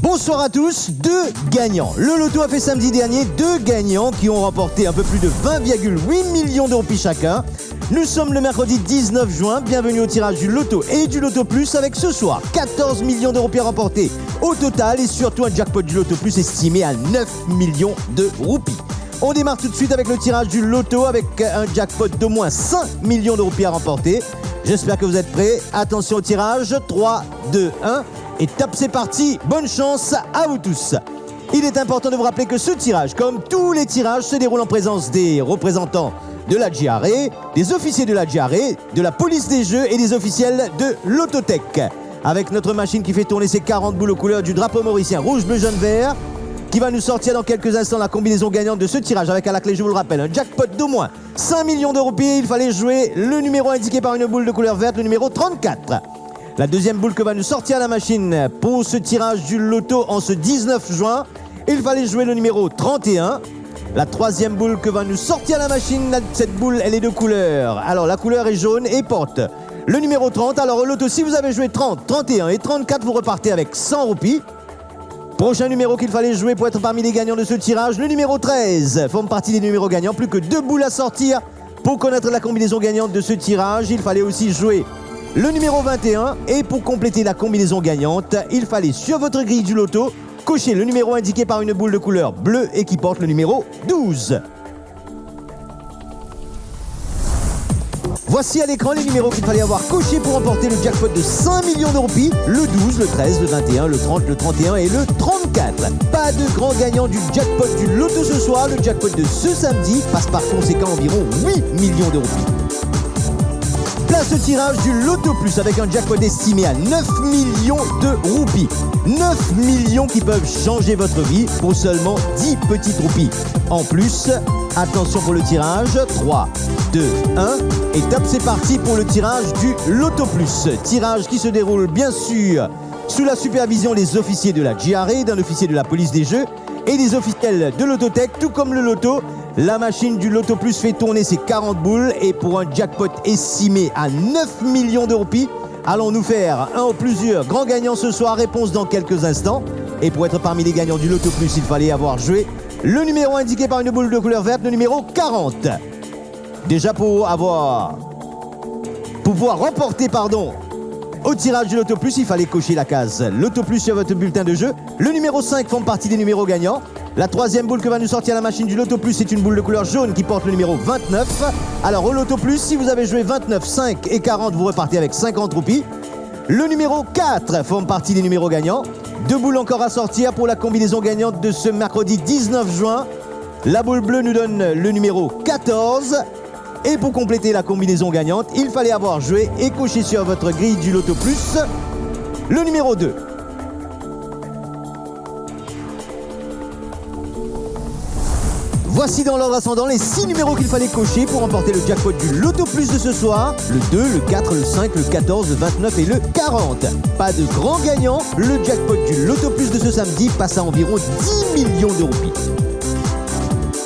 Bonsoir à tous, deux gagnants. Le loto a fait samedi dernier deux gagnants qui ont remporté un peu plus de 20,8 millions d'euros chacun. Nous sommes le mercredi 19 juin, bienvenue au tirage du loto et du loto plus avec ce soir 14 millions d'euros remportés au total et surtout un jackpot du loto plus estimé à 9 millions de roupies. On démarre tout de suite avec le tirage du loto avec un jackpot d'au moins 5 millions d'euros à remporter. J'espère que vous êtes prêts. Attention au tirage, 3, 2, 1 et top, c'est parti. Bonne chance à vous tous. Il est important de vous rappeler que ce tirage, comme tous les tirages, se déroule en présence des représentants de la GRE, des officiers de la GRE, de la police des jeux et des officiels de l'Autotech. Avec notre machine qui fait tourner ses 40 boules aux couleurs du drapeau mauricien rouge, bleu, jaune, vert, qui va nous sortir dans quelques instants la combinaison gagnante de ce tirage avec à la clé, je vous le rappelle, un jackpot d'au moins 5 millions d'euros. Il fallait jouer le numéro indiqué par une boule de couleur verte, le numéro 34. La deuxième boule que va nous sortir la machine pour ce tirage du loto en ce 19 juin, il fallait jouer le numéro 31. La troisième boule que va nous sortir la machine, cette boule, elle est de couleur. Alors, la couleur est jaune et porte le numéro 30. Alors, au loto, si vous avez joué 30, 31 et 34, vous repartez avec 100 roupies. Prochain numéro qu'il fallait jouer pour être parmi les gagnants de ce tirage, le numéro 13. Forme partie des numéros gagnants. Plus que deux boules à sortir pour connaître la combinaison gagnante de ce tirage. Il fallait aussi jouer le numéro 21. Et pour compléter la combinaison gagnante, il fallait sur votre grille du loto cocher le numéro indiqué par une boule de couleur bleue et qui porte le numéro 12. Voici à l'écran les numéros qu'il fallait avoir cochés pour remporter le jackpot de 5 millions d'euros, le 12, le 13, le 21, le 30, le 31 et le 34. Pas de grand gagnant du jackpot du loto ce soir, le jackpot de ce samedi passe par conséquent environ 8 millions d'euros. Place au tirage du loto plus avec un jackpot estimé à 9 millions de roupies. 9 millions qui peuvent changer votre vie pour seulement 10 petites roupies. En plus, attention pour le tirage, 3, 2, 1 et top, c'est parti pour le tirage du loto plus. Tirage qui se déroule bien sûr sous la supervision des officiers de la GRE, d'un officier de la police des jeux et des officiels de l'Autotech, tout comme le loto. La machine du loto plus fait tourner ses 40 boules et pour un jackpot estimé à 9 millions d'euros, allons-nous faire un ou plusieurs grands gagnants ce soir? Réponse dans quelques instants. Et pour être parmi les gagnants du loto plus, il fallait avoir joué le numéro indiqué par une boule de couleur verte, le numéro 40. Déjà pour pouvoir remporter au tirage du loto plus, il fallait cocher la case loto plus sur votre bulletin de jeu. Le numéro 5 forme partie des numéros gagnants. La troisième boule que va nous sortir la machine du loto plus, c'est une boule de couleur jaune qui porte le numéro 29. Alors au loto plus, si vous avez joué 29, 5 et 40, vous repartez avec 50 roupies. Le numéro 4 forme partie des numéros gagnants. Deux boules encore à sortir pour la combinaison gagnante de ce mercredi 19 juin. La boule bleue nous donne le numéro 14. Et pour compléter la combinaison gagnante, il fallait avoir joué et coché sur votre grille du loto plus le numéro 2. Voici dans l'ordre ascendant les 6 numéros qu'il fallait cocher pour remporter le jackpot du loto plus de ce soir. Le 2, le 4, le 5, le 14, le 29 et le 40. Pas de grand gagnant, le jackpot du loto plus de ce samedi passe à environ 10 millions d'euros.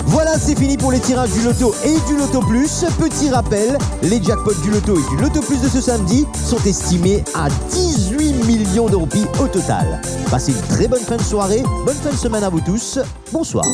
Voilà, c'est fini pour les tirages du loto et du loto plus. Petit rappel, les jackpots du loto et du loto plus de ce samedi sont estimés à 18 millions d'euros au total. Passez une très bonne fin de soirée, bonne fin de semaine à vous tous. Bonsoir.